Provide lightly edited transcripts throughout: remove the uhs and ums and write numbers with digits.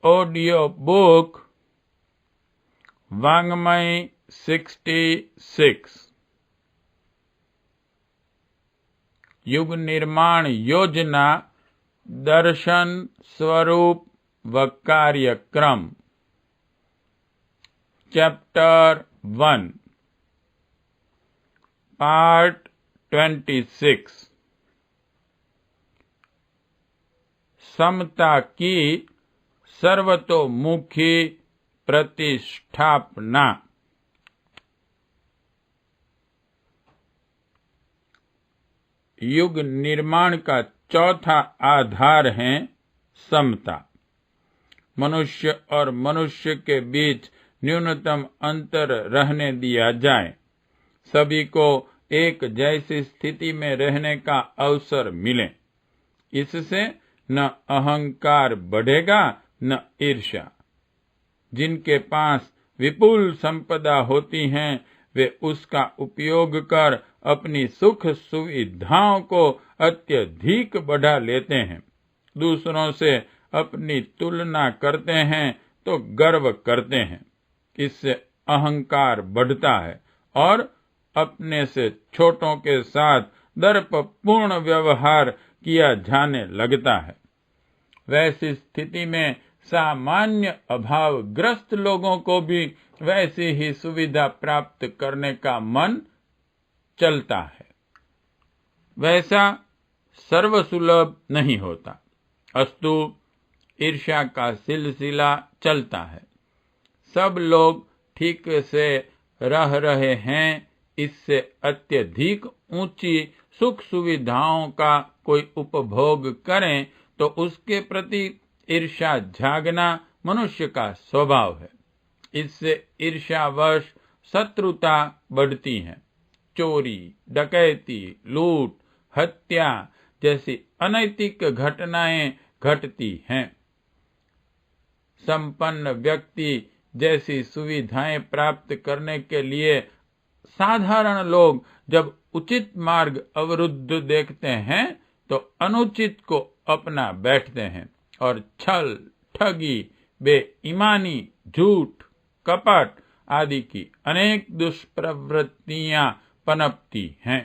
Audio book वाङ्मय 66 युग निर्माण योजना दर्शन स्वरूप व कार्यक्रम चैप्टर 1 पार्ट 26 समता की सर्वतोमुखी प्रतिष्ठापना। युग निर्माण का चौथा आधार है समता। मनुष्य और मनुष्य के बीच न्यूनतम अंतर रहने दिया जाए, सभी को एक जैसी स्थिति में रहने का अवसर मिले। इससे न अहंकार बढ़ेगा न ईर्ष्या। जिनके पास विपुल संपदा होती हैं वे उसका उपयोग कर अपनी सुख सुविधाओं को अत्यधिक बढ़ा लेते हैं। दूसरों से अपनी तुलना करते हैं तो गर्व करते हैं। इससे अहंकार बढ़ता है और अपने से छोटों के साथ दर्पपूर्ण व्यवहार किया जाने लगता है। वैसी स्थिति में सामान्य अभावग्रस्त लोगों को भी वैसी ही सुविधा प्राप्त करने का मन चलता है। वैसा सर्वसुलभ नहीं होता, अस्तु ईर्ष्या का सिलसिला चलता है। सब लोग ठीक से रह रहे हैं, इससे अत्यधिक ऊंची सुख सुविधाओं का कोई उपभोग करें तो उसके प्रति ईर्ष्या जागना मनुष्य का स्वभाव है। इससे ईर्ष्यावश शत्रुता बढ़ती है। चोरी, डकैती, लूट, हत्या जैसी अनैतिक घटनाएं घटती हैं। संपन्न व्यक्ति जैसी सुविधाएं प्राप्त करने के लिए साधारण लोग जब उचित मार्ग अवरुद्ध देखते हैं तो अनुचित को अपना बैठते हैं और छल, ठगी, बेईमानी, झूठ, कपट आदि की अनेक दुष्प्रवृत्तियां पनपती हैं।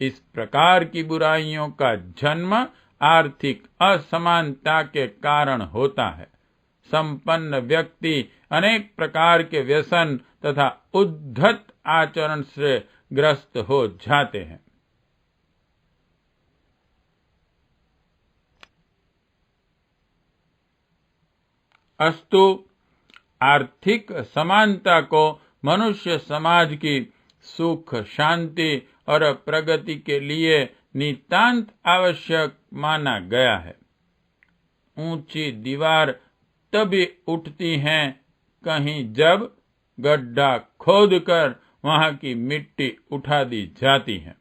इस प्रकार की बुराइयों का जन्म आर्थिक असमानता के कारण होता है। संपन्न व्यक्ति अनेक प्रकार के व्यसन तथा उद्धत आचरण से ग्रस्त हो जाते हैं। अस्तु आर्थिक समानता को मनुष्य समाज की सुख, शांति और प्रगति के लिए नितांत आवश्यक माना गया है। ऊंची दीवार तभी उठती हैं कहीं जब गड्ढा खोदकर वहां की मिट्टी उठा दी जाती है।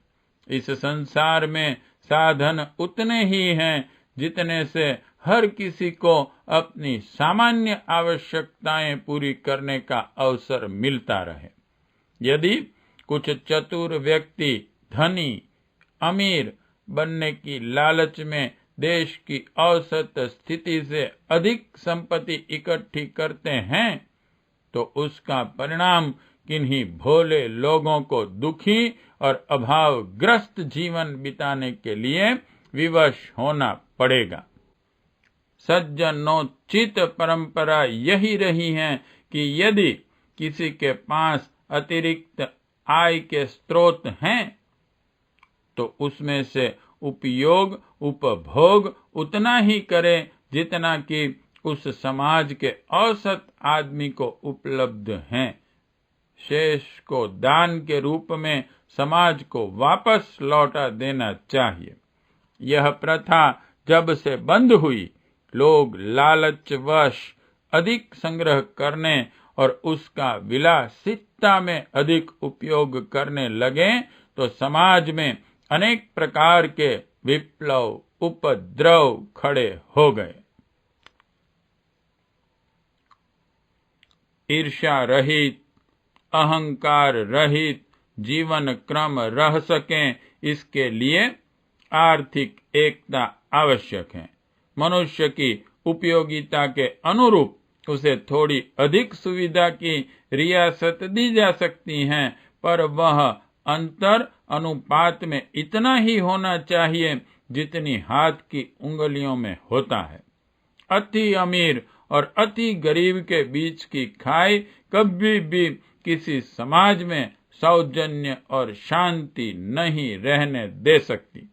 इस संसार में साधन उतने ही हैं जितने से हर किसी को अपनी सामान्य आवश्यकताएं पूरी करने का अवसर मिलता रहे। यदि कुछ चतुर व्यक्ति धनी, अमीर बनने की लालच में देश की औसत स्थिति से अधिक संपत्ति इकट्ठी करते हैं तो उसका परिणाम किन्हीं भोले लोगों को दुखी और अभावग्रस्त जीवन बिताने के लिए विवश होना पड़ेगा। सज्जनोचित परंपरा यही रही है कि यदि किसी के पास अतिरिक्त आय के स्रोत हैं तो उसमें से उपयोग उपभोग उतना ही करे जितना कि उस समाज के औसत आदमी को उपलब्ध है। शेष को दान के रूप में समाज को वापस लौटा देना चाहिए। यह प्रथा जब से बंद हुई, लोग लालचवश अधिक संग्रह करने और उसका विलासिता में अधिक उपयोग करने लगे तो समाज में अनेक प्रकार के विप्लव, उपद्रव खड़े हो गए। ईर्ष्या रहित, अहंकार रहित जीवन क्रम रह सके, इसके लिए आर्थिक एकता आवश्यक है। मनुष्य की उपयोगिता के अनुरूप उसे थोड़ी अधिक सुविधा की रियासत दी जा सकती है, पर वह अंतर अनुपात में इतना ही होना चाहिए जितनी हाथ की उंगलियों में होता है। अति अमीर और अति गरीब के बीच की खाई कभी भी किसी समाज में सौजन्य और शांति नहीं रहने दे सकती।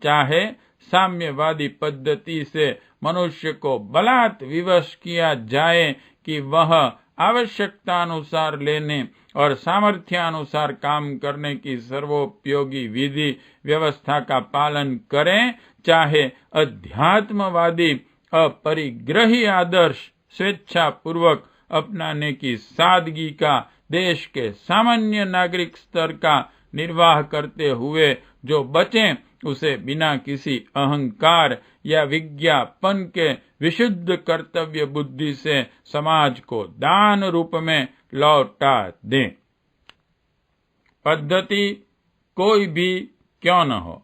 चाहे साम्यवादी पद्धति से मनुष्य को बलात् विवश किया जाए कि वह आवश्यकतानुसार लेने और सामर्थ्यानुसार काम करने की सर्वोपयोगी विधि व्यवस्था का पालन करें, चाहे अध्यात्मवादी अपरिग्रही आदर्श स्वेच्छा पूर्वक अपनाने की सादगी का देश के सामान्य नागरिक स्तर का निर्वाह करते हुए जो बचें, उसे बिना किसी अहंकार या विज्ञापन के विशुद्ध कर्तव्य बुद्धि से समाज को दान रूप में लौटा दें। पद्धति कोई भी क्यों न हो,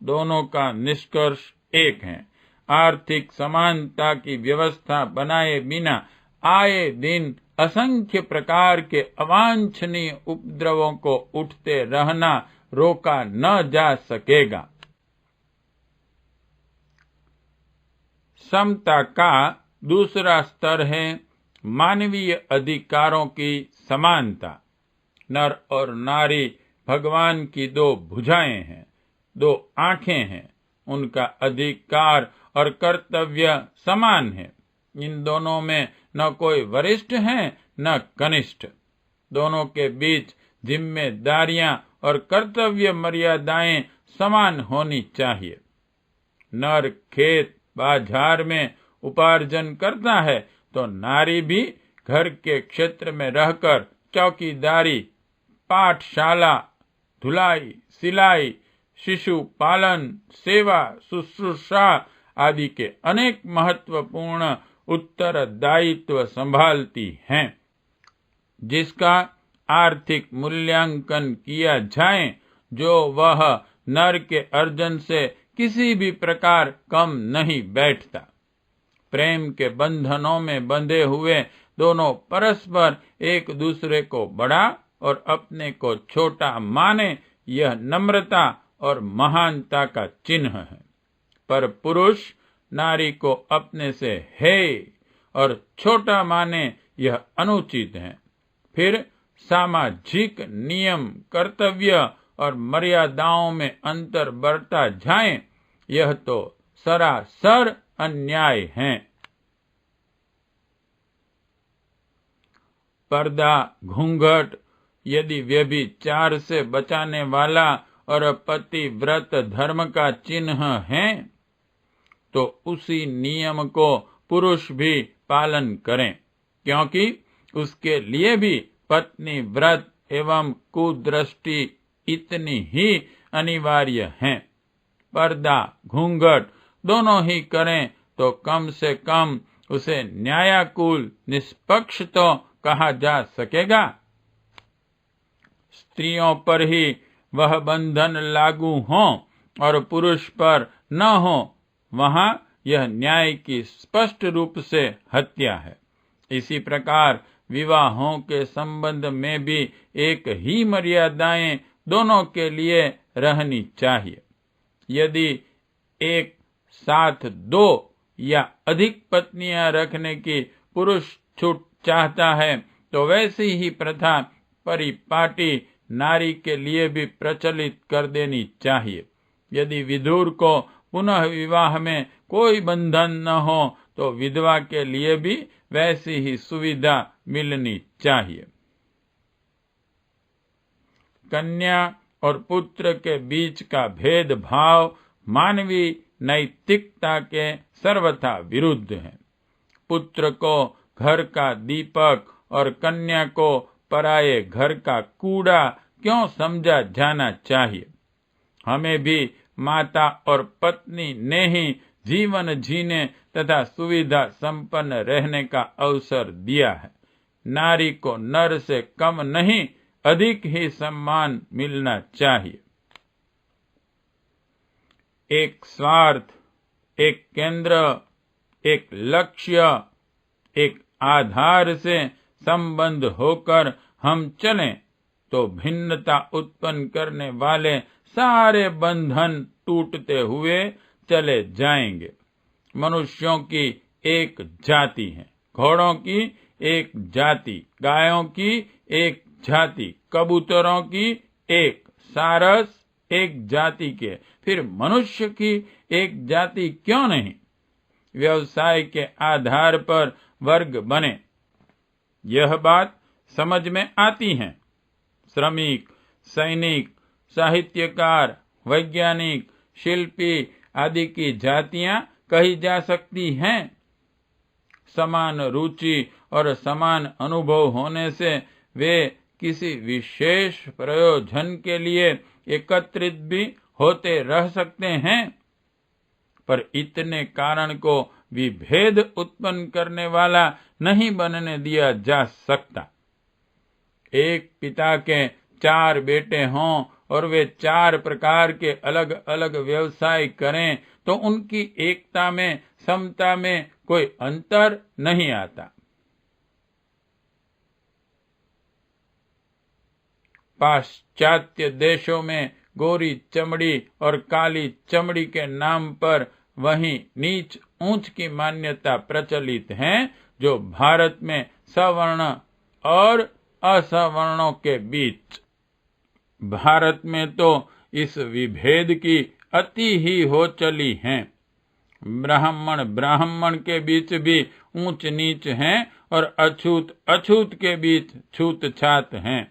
दोनों का निष्कर्ष एक है। आर्थिक समानता की व्यवस्था बनाए बिना आए दिन असंख्य प्रकार के अवांछनीय उपद्रवों को उठते रहना रोका न जा सकेगा। समता का दूसरा स्तर है मानवीय अधिकारों की समानता। नर और नारी भगवान की दो भुजाएं हैं, दो आंखें हैं। उनका अधिकार और कर्तव्य समान है। इन दोनों में न कोई वरिष्ठ है न कनिष्ठ। दोनों के बीच जिम्मेदारियां और कर्तव्य मर्यादाएं समान होनी चाहिए। नर खेत बाजार में उपार्जन करता है तो नारी भी घर के क्षेत्र में रहकर चौकीदारी, पाठशाला, धुलाई, सिलाई, शिशु पालन, सेवा, शुश्रूषा आदि के अनेक महत्वपूर्ण उत्तरदायित्व संभालती हैं। जिसका आर्थिक मूल्यांकन किया जाए, जो वह नर के अर्जन से किसी भी प्रकार कम नहीं बैठता। प्रेम के बंधनों में बंधे हुए दोनों परस्पर एक दूसरे को बड़ा और अपने को छोटा माने, यह नम्रता और महानता का चिन्ह है। पर पुरुष नारी को अपने से हे और छोटा माने, यह अनुचित है। फिर सामाजिक नियम, कर्तव्य और मर्यादाओं में अंतर बढ़ता जाए, यह तो सरासर अन्याय है। पर्दा, घूंघट यदि व्यभिचार से बचाने वाला और पतिव्रत धर्म का चिन्ह है, तो उसी नियम को पुरुष भी पालन करें, क्योंकि उसके लिए भी पत्नी व्रत एवं कुदृष्टि इतनी ही अनिवार्य है। पर्दा, घूंघट दोनों ही करें तो कम से कम उसे न्यायाकुल निष्पक्ष तो कहा जा सकेगा। स्त्रियों पर ही वह बंधन लागू हो और पुरुष पर न हो, वहां यह न्याय की स्पष्ट रूप से हत्या है। इसी प्रकार विवाहों के संबंध में भी एक ही मर्यादाएं दोनों के लिए रहनी चाहिए। यदि एक साथ दो या अधिक पत्नियां रखने की पुरुष छूट चाहता है, तो वैसी ही प्रथा परिपाटी नारी के लिए भी प्रचलित कर देनी चाहिए। यदि विधुर को पुनः विवाह में कोई बंधन न हो, तो विधवा के लिए भी वैसी ही सुविधा मिलनी चाहिए। कन्या और पुत्र के बीच का भेदभाव मानवीय नैतिकता के सर्वथा विरुद्ध है। पुत्र को घर का दीपक और कन्या को पराये घर का कूड़ा क्यों समझा जाना चाहिए? हमें भी माता और पत्नी ने ही जीवन जीने तथा सुविधा संपन्न रहने का अवसर दिया है। नारी को नर से कम नहीं, अधिक ही सम्मान मिलना चाहिए। एक स्वार्थ, एक केंद्र, एक लक्ष्य, एक आधार से संबंध होकर हम चलें तो भिन्नता उत्पन्न करने वाले सारे बंधन टूटते हुए चले जाएंगे। मनुष्यों की एक जाति है, घोड़ों की एक जाति, गायों की एक जाति, कबूतरों की एक, सारस एक जाति के, फिर मनुष्य की एक जाति क्यों नहीं? व्यवसाय के आधार पर वर्ग बने, यह बात समझ में आती है। श्रमिक, सैनिक, साहित्यकार, वैज्ञानिक, शिल्पी आदि की जातियां कही जा सकती हैं। समान रुचि और समान अनुभव होने से वे किसी विशेष प्रयोजन के लिए एकत्रित भी होते रह सकते हैं, पर इतने कारण को विभेद उत्पन्न करने वाला नहीं बनने दिया जा सकता। एक पिता के 4 बेटे हों और वे 4 प्रकार के अलग अलग व्यवसाय करें तो उनकी एकता में, समता में कोई अंतर नहीं आता। पाश्चात्य देशों में गोरी चमड़ी और काली चमड़ी के नाम पर वही नीच ऊंच की मान्यता प्रचलित है जो भारत में सवर्ण और असवर्णों के बीच। भारत में तो इस विभेद की अति ही हो चली है। ब्राह्मण के बीच भी ऊंच नीच हैं और अछूत अछूत के बीच छूत छात हैं।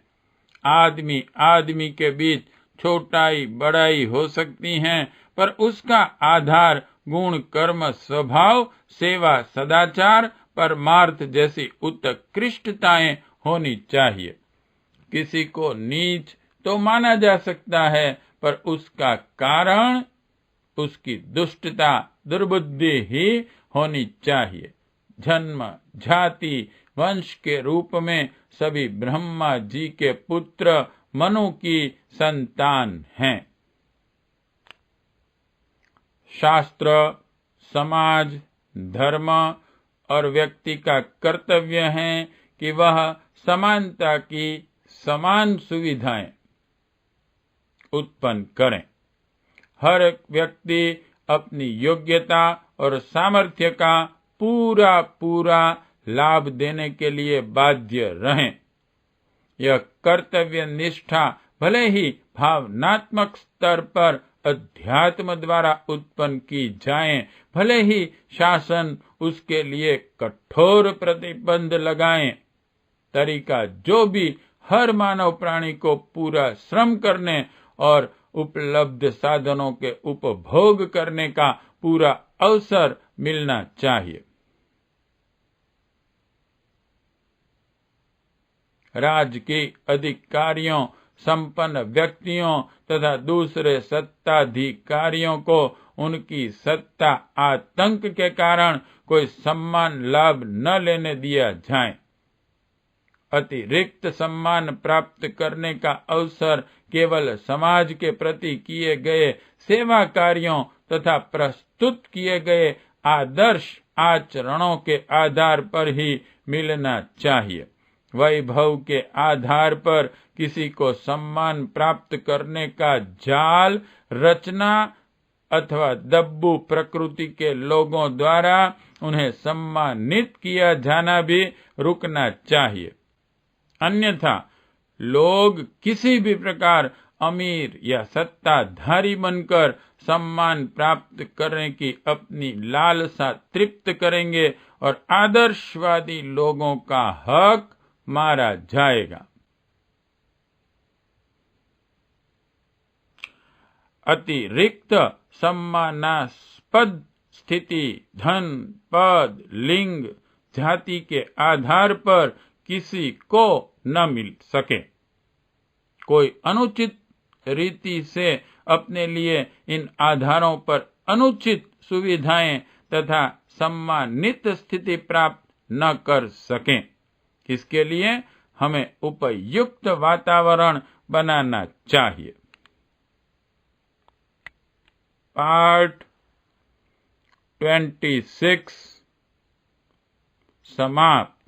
आदमी के बीच छोटाई बड़ाई हो सकती है, पर उसका आधार गुण, कर्म, स्वभाव, सेवा, सदाचार, परमार्थ जैसी उत्कृष्टताएं होनी चाहिए। किसी को नीच तो माना जा सकता है, पर उसका कारण उसकी दुष्टता, दुर्बुद्धि ही होनी चाहिए। जन्म, जाति, वंश के रूप में सभी ब्रह्मा जी के पुत्र मनु की संतान हैं। शास्त्र, समाज, धर्म और व्यक्ति का कर्तव्य है कि वह समानता की समान सुविधाएं उत्पन्न करें। हर व्यक्ति अपनी योग्यता और सामर्थ्य का पूरा लाभ देने के लिए बाध्य रहें। यह कर्तव्य निष्ठा भले ही भावनात्मक स्तर पर अध्यात्म द्वारा उत्पन्न की जाए, भले ही शासन उसके लिए कठोर प्रतिबंध लगाए, तरीका जो भी हर मानव प्राणी को पूरा श्रम करने और उपलब्ध साधनों के उपभोग करने का पूरा अवसर मिलना चाहिए। राजकीय अधिकारियों, संपन्न व्यक्तियों तथा दूसरे सत्ताधिकारियों को उनकी सत्ता आतंक के कारण कोई सम्मान लाभ न लेने दिया जाए। अतिरिक्त सम्मान प्राप्त करने का अवसर केवल समाज के प्रति किए गए सेवा कार्यों तथा प्रस्तुत किए गए आदर्श आचरणों के आधार पर ही मिलना चाहिए। वैभव के आधार पर किसी को सम्मान प्राप्त करने का जाल रचना अथवा दब्बू प्रकृति के लोगों द्वारा उन्हें सम्मानित किया जाना भी रुकना चाहिए। अन्यथा लोग किसी भी प्रकार अमीर या सत्ताधारी बनकर सम्मान प्राप्त करने की अपनी लालसा तृप्त करेंगे और आदर्शवादी लोगों का हक मारा जाएगा। अतिरिक्त सम्मानास्पद स्थिति धन, पद, लिंग, जाति के आधार पर किसी को न मिल सके। कोई अनुचित रीति से अपने लिए इन आधारों पर अनुचित सुविधाएं तथा सम्मानित स्थिति प्राप्त न कर सकें। इसके लिए हमें उपयुक्त वातावरण बनाना चाहिए। पार्ट 26 समाप्त।